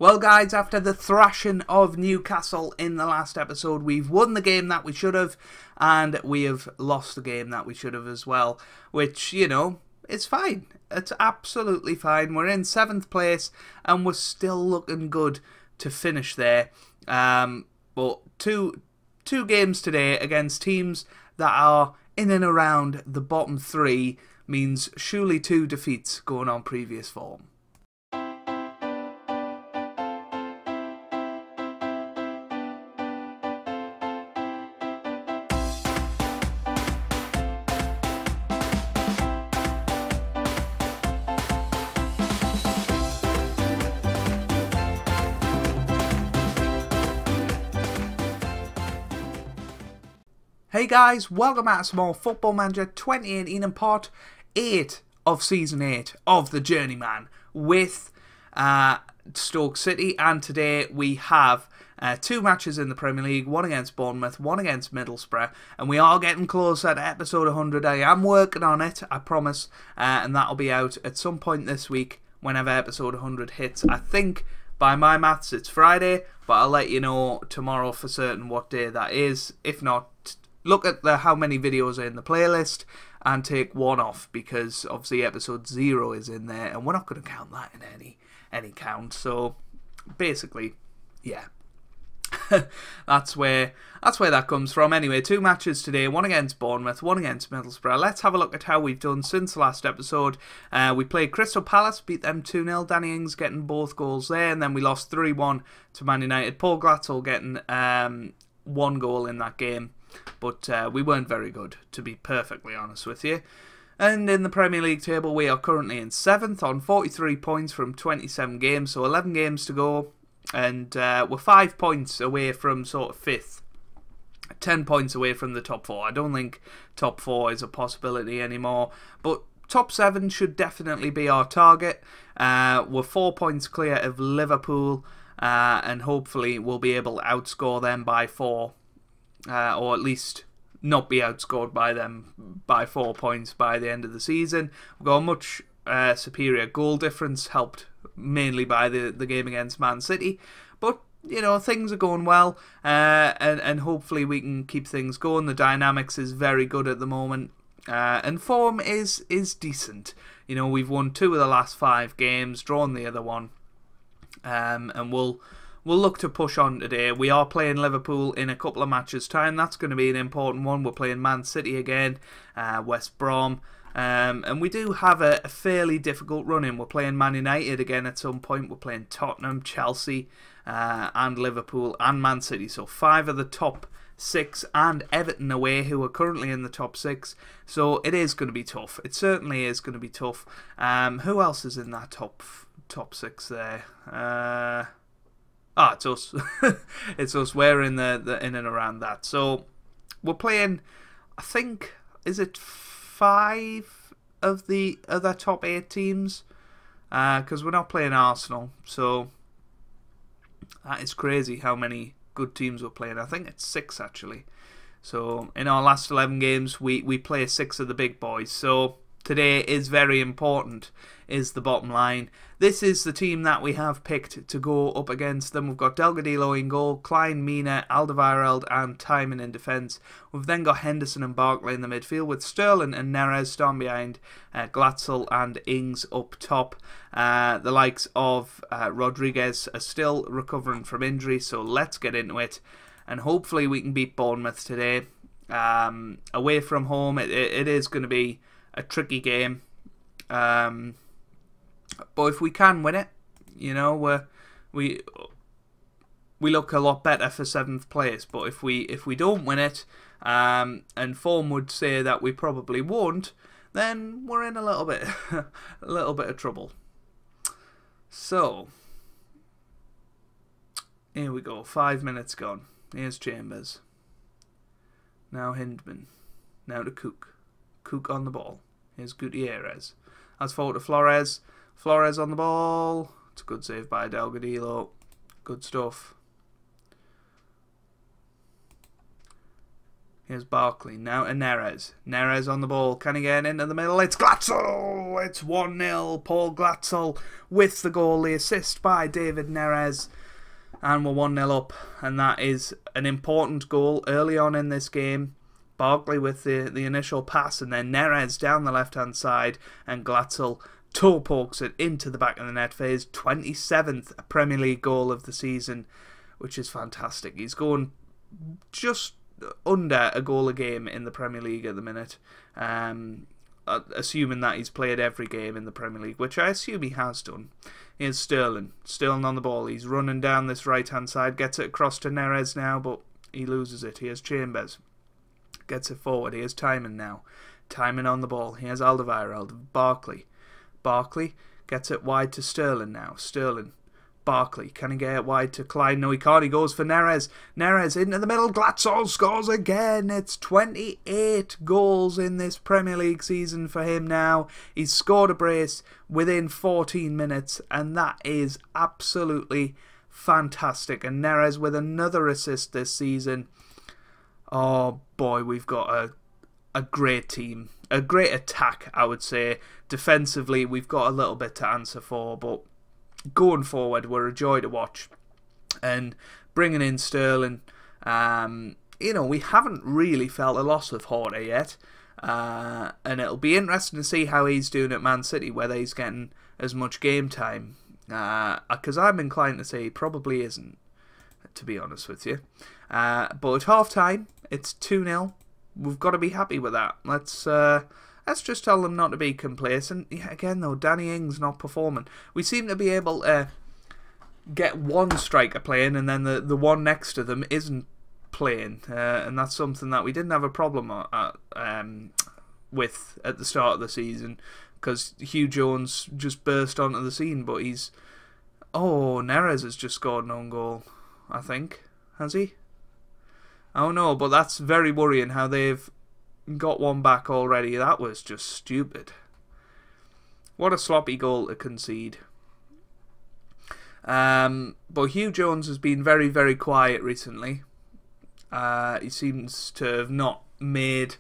Well guys, after the thrashing of Newcastle in the last episode, we've won the game that we should have, and we have lost the game that we should have as well, which, you know, it's fine. It's absolutely fine. We're in 7th place, and we're still looking good to finish there. But two games today against teams that are in and around the bottom 3 means surely 2 defeats going on previous form. Hey guys, welcome back to Small Football Manager 2018 and part 8 of Season 8 of the Journeyman with Stoke City, and today we have 2 matches in the Premier League, one against Bournemouth, one against Middlesbrough, and we are getting closer to episode 100. I am working on it, I promise, and that'll be out at some point this week whenever episode 100 hits. I think by my maths it's Friday, but I'll let you know tomorrow for certain what day that is. If not, look at how many videos are in the playlist and take one off, because obviously episode 0 is in there and we're not going to count that in any count. So basically, yeah, that's where that comes from. Anyway, 2 matches today, one against Bournemouth, one against Middlesbrough. Let's have a look at how we've done since the last episode. We played Crystal Palace, beat them 2-0, Danny Ings getting both goals there, and then we lost 3-1 to Man United. Paul Glatzel getting 1 goal in that game. But we weren't very good, to be perfectly honest with you. And in the Premier League table, we are currently in 7th on 43 points from 27 games, so 11 games to go. And we're 5 points away from sort of 5th. 10 points away from the top 4. I don't think top 4 is a possibility anymore. But top 7 should definitely be our target. We're 4 points clear of Liverpool, and hopefully we'll be able to outscore them by 4. Or at least not be outscored by them by 4 points by the end of the season. We've got a much superior goal difference, helped mainly by the game against Man City. But, you know, things are going well, and hopefully we can keep things going. The dynamics is very good at the moment, and form is decent. You know, we've won 2 of the last 5 games, drawn the other one, and we'll look to push on today. We are playing Liverpool in a couple of matches' time. That's going to be an important one. We're playing Man City again, West Brom, and we do have a fairly difficult run-in. We're playing Man United again at some point. We're playing Tottenham, Chelsea, and Liverpool, and Man City. So 5 of the top 6, and Everton away, who are currently in the top 6. So it is going to be tough. It certainly is going to be tough. Who else is in that top 6 there? It's us. It's us. We're in the in and around that. So we're playing, I think, is it 5 of the other top 8 teams? Because we're not playing Arsenal. So that is crazy how many good teams we're playing. I think it's 6 actually. So in our last 11 games, we play 6 of the big boys. So today is very important, is the bottom line. This is the team that we have picked to go up against them. We've got Delgadillo in goal, Klein, Mina, Alderweireld and Timon in defence. We've then got Henderson and Barkley in the midfield, with Sterling and Neres down behind, Glatzel and Ings up top. The likes of Rodriguez are still recovering from injury, so let's get into it. And hopefully we can beat Bournemouth today. Away from home, it is going to be a tricky game. But if we can win it, you know, we look a lot better for 7th place. But if we don't win it, and form would say that we probably won't, then we're in a little bit of trouble. So here we go. 5 minutes gone. Here's Chambers. Now Hindman. Now to Cook. Cook on the ball. Here's Gutierrez. That's forward to Flores. Flores on the ball. It's a good save by Delgadillo. Good stuff. Here's Barkley, now to Neres. Neres on the ball, can he get into the middle? It's Glatzel! It's 1-0, Paul Glatzel with the goal, the assist by David Neres. And we're 1-0 up, and that is an important goal early on in this game. Barkley with the initial pass, and then Neres down the left-hand side, and Glatzel toe pokes it into the back of the net for his 27th Premier League goal of the season, which is fantastic. He's going just under a goal a game in the Premier League at the minute, assuming that he's played every game in the Premier League, which I assume he has done. Here's Sterling on the ball. He's running down this right hand side, gets it across to Neres now, but he loses it. Here's Chambers, gets it forward. Here's Timon now, Timon on the ball. Here's Alderweireld. Barkley gets it wide to Sterling now. Barkley, can he get it wide to Klein? No, he can't. He goes for Neres. Neres into the middle. Glatzel scores again. It's 28 goals in this Premier League season for him now. He's scored a brace within 14 minutes, and that is absolutely fantastic. And Neres with another assist this season. Oh boy, we've got a great team. A great attack, I would say. Defensively, we've got a little bit to answer for, but going forward, we're a joy to watch. And bringing in Sterling, you know, we haven't really felt a loss of Horta yet. And it'll be interesting to see how he's doing at Man City, whether he's getting as much game time. Because I'm inclined to say he probably isn't, to be honest with you. But at half-time, it's 2-0. We've got to be happy with that. Let's just tell them not to be complacent. Yeah, again, though, Danny Ings not performing. We seem to be able to get one striker playing, and then the one next to them isn't playing. And that's something that we didn't have a problem with at the start of the season, because Hugh Jones just burst onto the scene. But he's... Oh, Neres has just scored an own goal, I think. Has he? I don't know, but that's very worrying how they've got one back already. That was just stupid. What a sloppy goal to concede. But Hugh Jones has been very, very quiet recently. He seems to have not made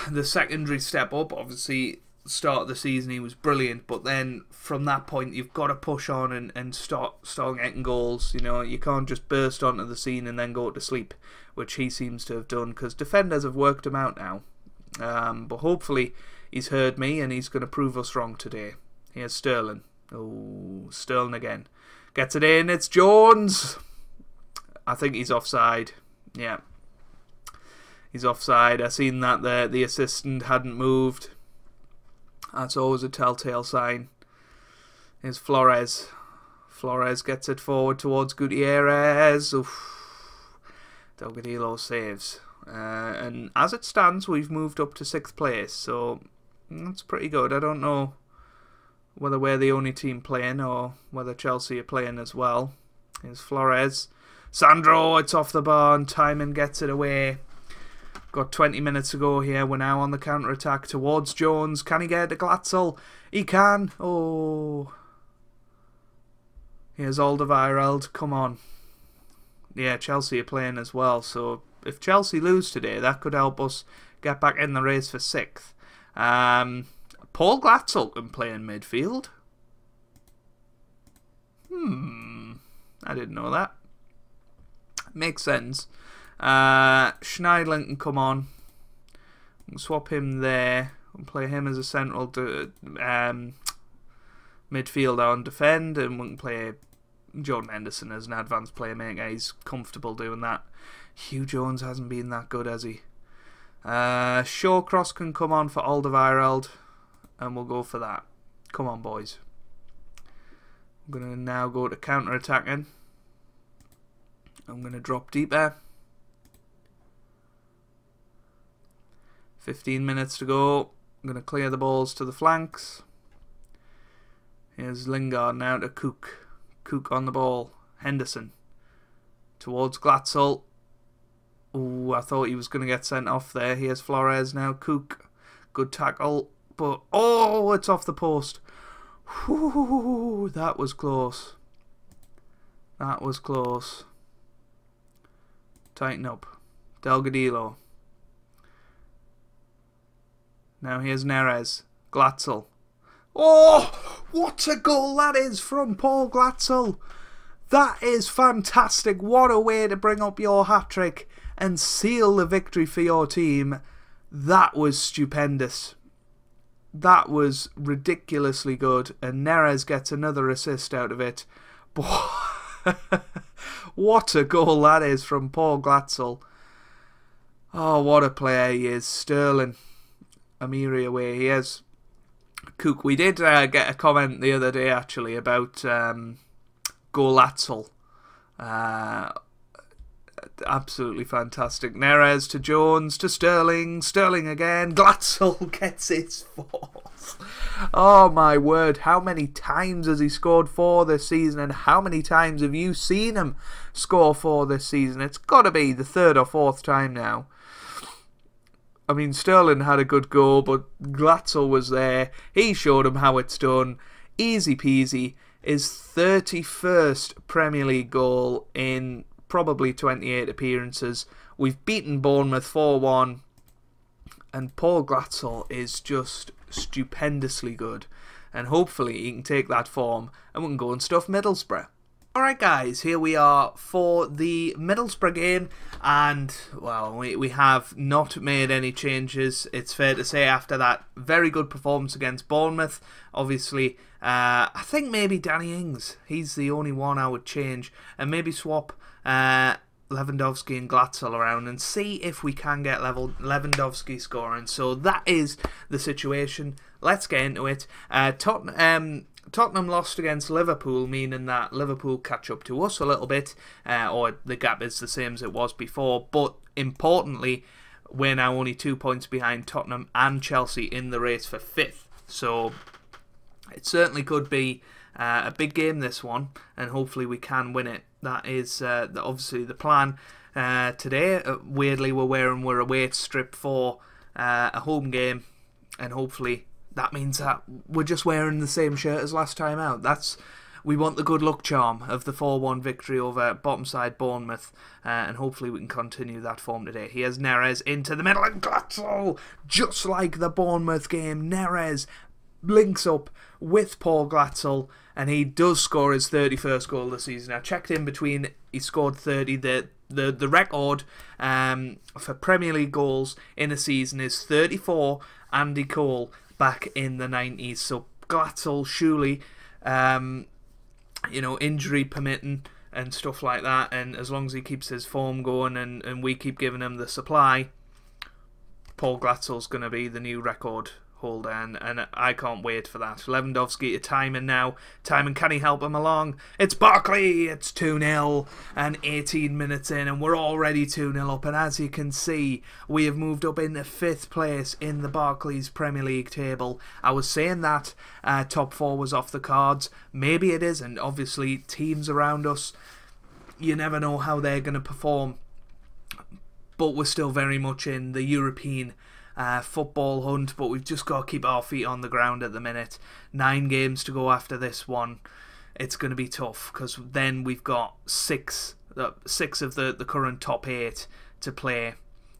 the secondary step up. Obviously, start of the season he was brilliant, but then from that point you've got to push on and start getting goals. You know, you can't just burst onto the scene and then go to sleep, which he seems to have done, because defenders have worked him out now. But hopefully he's heard me and he's going to prove us wrong today. Here's Sterling. Oh, Sterling again. Gets it in. It's Jones. I think he's offside. Yeah, he's offside. I seen that the assistant hadn't moved. That's always a telltale sign. Here's Flores. Flores gets it forward towards Gutierrez. Oof. Delgadillo saves. And as it stands, we've moved up to 6th place, so that's pretty good. I don't know whether we're the only team playing or whether Chelsea are playing as well. Here's Flores. Sandro, it's off the bar, and Timon gets it away. Got 20 minutes to go here. We're now on the counter-attack towards Jones. Can he get to Glatzel? He can. Oh. Here's Alderweireld. Come on. Yeah, Chelsea are playing as well. So if Chelsea lose today, that could help us get back in the race for 6th. Paul Glatzel can play in midfield. I didn't know that. Makes sense. Schneidlin can come on. We'll swap him there and play him as a central midfielder on defend, and we can play Jordan Henderson as an advanced playmaker. He's comfortable doing that. Hugh Jones hasn't been that good, has he? Shawcross can come on for Alderweireld, and we'll go for that. Come on, boys. I'm going to now go to counter-attacking. I'm going to drop deeper. 15 minutes to go. I'm going to clear the balls to the flanks. Here's Lingard now to Cook. Cook on the ball. Henderson towards Glatzel. Oh, I thought he was going to get sent off there. Here's Flores now. Cook. Good tackle. But, oh, it's off the post. Whew, that was close. That was close. Tighten up. Delgadillo. Now here's Neres. Glatzel. Oh, what a goal that is from Paul Glatzel. That is fantastic. What a way to bring up your hat-trick and seal the victory for your team. That was stupendous. That was ridiculously good. And Neres gets another assist out of it. What a goal that is from Paul Glatzel. Oh, what a player he is. Sterling. Amiri away. He is. Cook. We did get a comment the other day, actually, about Golatzel. Absolutely fantastic. Neres to Jones to Sterling. Sterling again. Glatzel gets his fourth. Oh my word. How many times has he scored 4 this season, and how many times have you seen him score 4 this season? It's got to be the 3rd or 4th time now. I mean, Sterling had a good goal, but Glatzel was there. He showed him how it's done. Easy peasy. His 31st Premier League goal in probably 28 appearances. We've beaten Bournemouth 4-1. And Paul Glatzel is just stupendously good. And hopefully he can take that form and we can go and stuff Middlesbrough. Alright guys, here we are for the Middlesbrough game, and well, we have not made any changes, it's fair to say, after that very good performance against Bournemouth. Obviously, I think maybe Danny Ings, he's the only one I would change, and maybe swap Lewandowski and Glatzel around and see if we can get Lewandowski scoring. So that is the situation. Let's get into it. Tottenham lost against Liverpool, meaning that Liverpool catch up to us a little bit, or the gap is the same as it was before, but importantly, we're now only 2 points behind Tottenham and Chelsea in the race for 5th, so it certainly could be a big game, this one, and hopefully we can win it. That is obviously the plan today. Weirdly, we're wearing our away strip for a home game, and hopefully that means that we're just wearing the same shirt as last time out. We want the good luck charm of the 4-1 victory over bottom side Bournemouth, and hopefully we can continue that form today. Here's Neres into the middle, and Glatzel, just like the Bournemouth game, Neres links up with Paul Glatzel, and he does score his 31st goal of the season. I checked in between, he scored 30. The record for Premier League goals in a season is 34, Andy Cole back in the 90s. So Glatzel, surely, injury permitting and stuff like that, and as long as he keeps his form going and we keep giving him the supply, Paul Glatzel's going to be the new record holder, and I can't wait for that. Lewandowski to Timon now. Timon, can he help him along? It's Barkley! It's 2-0 and 18 minutes in, and we're already 2-0 up, and as you can see, we have moved up into 5th place in the Barclays Premier League table. I was saying that top 4 was off the cards. Maybe it isn't. Obviously, teams around us, you never know how they're going to perform, but we're still very much in the European football hunt, but we've just got to keep our feet on the ground at the minute. 9 games to go after this one. It's going to be tough, because then we've got 6 of the current top 8 to play.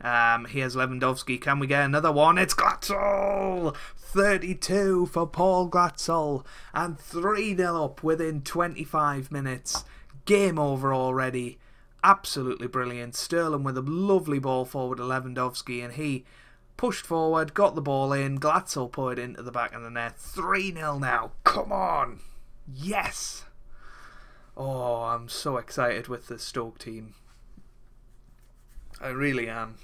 Here's Lewandowski. Can we get another one? It's Glatzel! 32 for Paul Glatzel, and 3-0 up within 25 minutes. Game over already. Absolutely brilliant. Sterling with a lovely ball forward to Lewandowski, and he pushed forward, got the ball in, Glatzel put it into the back of the net. 3-0 now. Come on. Yes. Oh, I'm so excited with the Stoke team. I really am.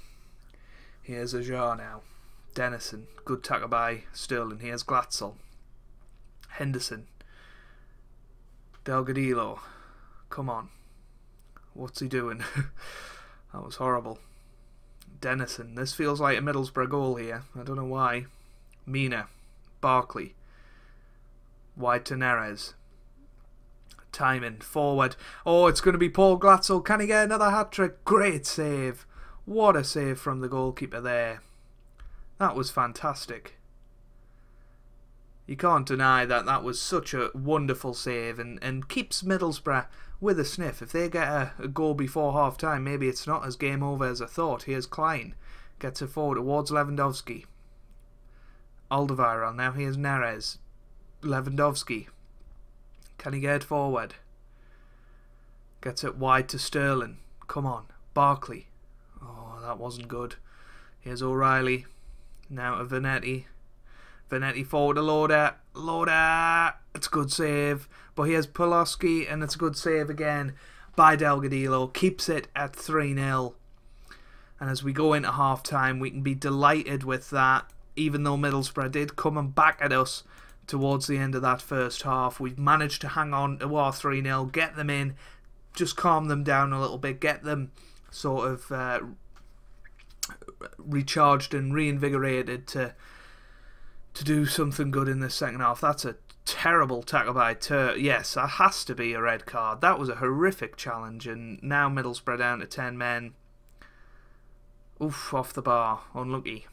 Here's Ajar now. Dennison. Good tackle by Sterling. Here's Glatzel. Henderson. Delgadillo. Come on. What's he doing? That was horrible. Dennison. This feels like a Middlesbrough goal here. I don't know why. Mina. Barkley. Wide to Neres. Timon. Forward. Oh, it's going to be Paul Glatzel. Can he get another hat-trick? Great save. What a save from the goalkeeper there. That was fantastic. You can't deny that that was such a wonderful save and keeps Middlesbrough with a sniff. If they get a goal before half-time, maybe it's not as game over as I thought. Here's Klein. Gets it forward towards Lewandowski. Alderweireld. Now here's Neres. Lewandowski. Can he get it forward? Gets it wide to Sterling. Come on. Barkley. Oh, that wasn't good. Here's O'Reilly. Now to Vanetti. Vanetti forward to Loader. Loader! It's a good save. But here's Pulaski, and it's a good save again by Delgadillo. Keeps it at 3-0. And as we go into half-time, we can be delighted with that. Even though Middlesbrough did come and back at us towards the end of that first half, we've managed to hang on to our 3-0, get them in, just calm them down a little bit, get them sort of recharged and reinvigorated to do something good in the second half. That's a terrible tackle by yes, that has to be a red card. That was a horrific challenge, and now Middlesbrough down to 10 men. Oof, off the bar. Unlucky.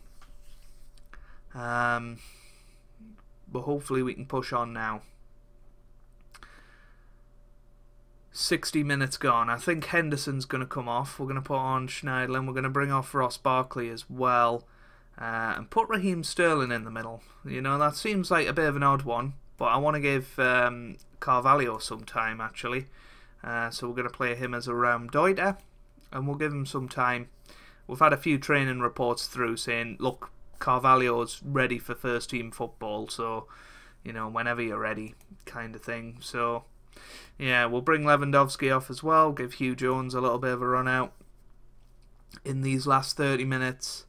But hopefully we can push on now. 60 minutes gone. I think Henderson's going to come off. We're going to put on Schneiderlin. We're going to bring off Ross Barkley as well. And put Raheem Sterling in the middle. You know, that seems like a bit of an odd one. But I want to give Carvalho some time, actually. So we're going to play him as a Raumdeuter. And we'll give him some time. We've had a few training reports through saying, look, Carvalho's ready for first team football. So, you know, whenever you're ready kind of thing. So, yeah, we'll bring Lewandowski off as well. Give Hugh Jones a little bit of a run out in these last 30 minutes.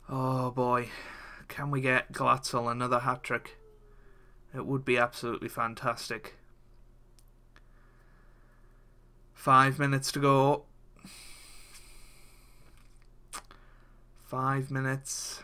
Oh boy, can we get Glatzel another hat-trick? It would be absolutely fantastic. 5 minutes to go. 5 minutes.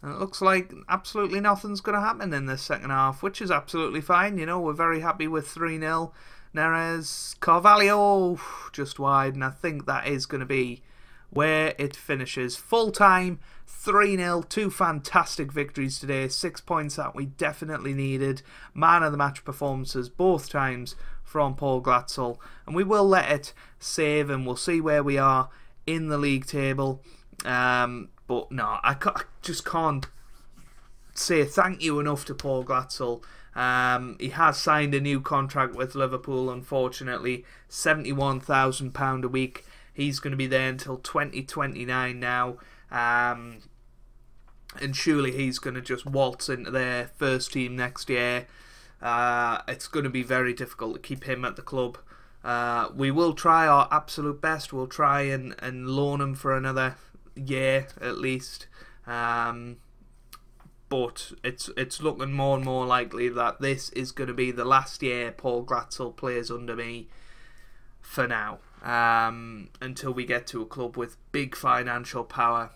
And it looks like absolutely nothing's going to happen in this second half, which is absolutely fine. You know, we're very happy with 3-0. Neres, Carvalho, just wide, and I think that is going to be where it finishes. Full time, 3-0, two fantastic victories today, 6 points that we definitely needed. Man of the match performances both times from Paul Glatzel, and we will let it save and we'll see where we are in the league table. But no, I just can't say thank you enough to Paul Glatzel. He has signed a new contract with Liverpool, unfortunately, £71,000 a week. He's going to be there until 2029 now. And surely he's going to just waltz into their first team next year. It's going to be very difficult to keep him at the club. We will try our absolute best. We'll try and loan him for another year at least. But it's looking more and more likely that this is going to be the last year Paul Glatzel plays under me for now. Until we get to a club with big financial power,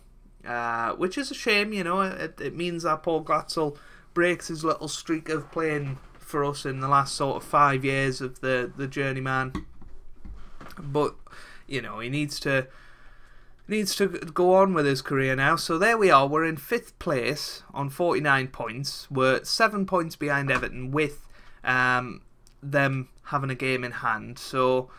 which is a shame. You know, it means that Paul Glatzel breaks his little streak of playing for us in the last sort of 5 years of the journeyman. But you know, he needs to go on with his career now. So there we are. We're in 5th place on 49 points. We're 7 points behind Everton with them having a game in hand. So,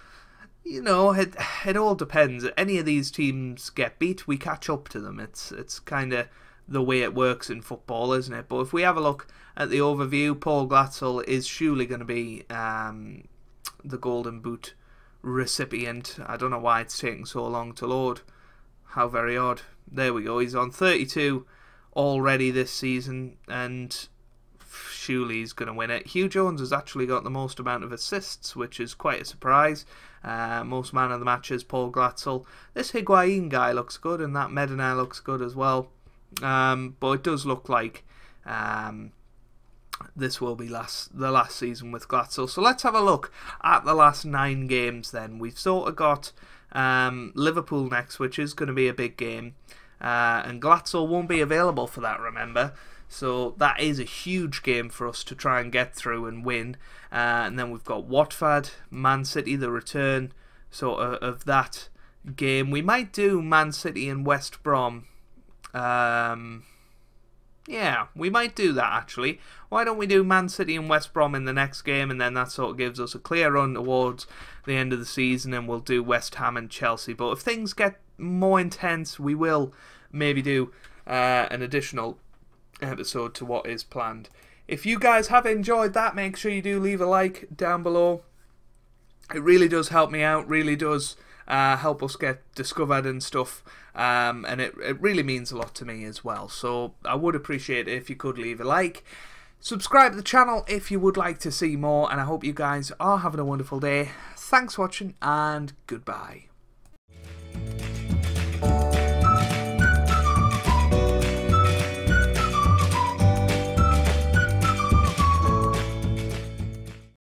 you know, it all depends. Any of these teams get beat, we catch up to them. It's kind of the way it works in football, isn't it? But if we have a look at the overview, Paul Glatzel is surely going to be the Golden Boot recipient. I don't know why it's taking so long to load. How very odd. There we go. He's on 32 already this season, and surely he's going to win it. Hugh Jones has actually got the most amount of assists, which is quite a surprise. Most man of the matches, Paul Glatzel. This Higuain guy looks good, and that Medina looks good as well. But it does look like this will be the last season with Glatzel. So let's have a look at the last 9 games then. We've sort of got Liverpool next, which is going to be a big game. And Glatzel won't be available for that, remember. So that is a huge game for us to try and get through and win. And then we've got Watford, Man City, the return sort of that game. We might do Man City and West Brom. Yeah, we might do that actually. Why don't we do Man City and West Brom in the next game, and then that sort of gives us a clear run towards the end of the season, and we'll do West Ham and Chelsea. But if things get more intense, we will maybe do an additional episode to what is planned. If you guys have enjoyed that, make sure you do leave a like down below. It really does help me out, really does help us get discovered and stuff, and it really means a lot to me as well. So I would appreciate it if you could leave a like. Subscribe to the channel if you would like to see more, and I hope you guys are having a wonderful day. Thanks for watching, and goodbye.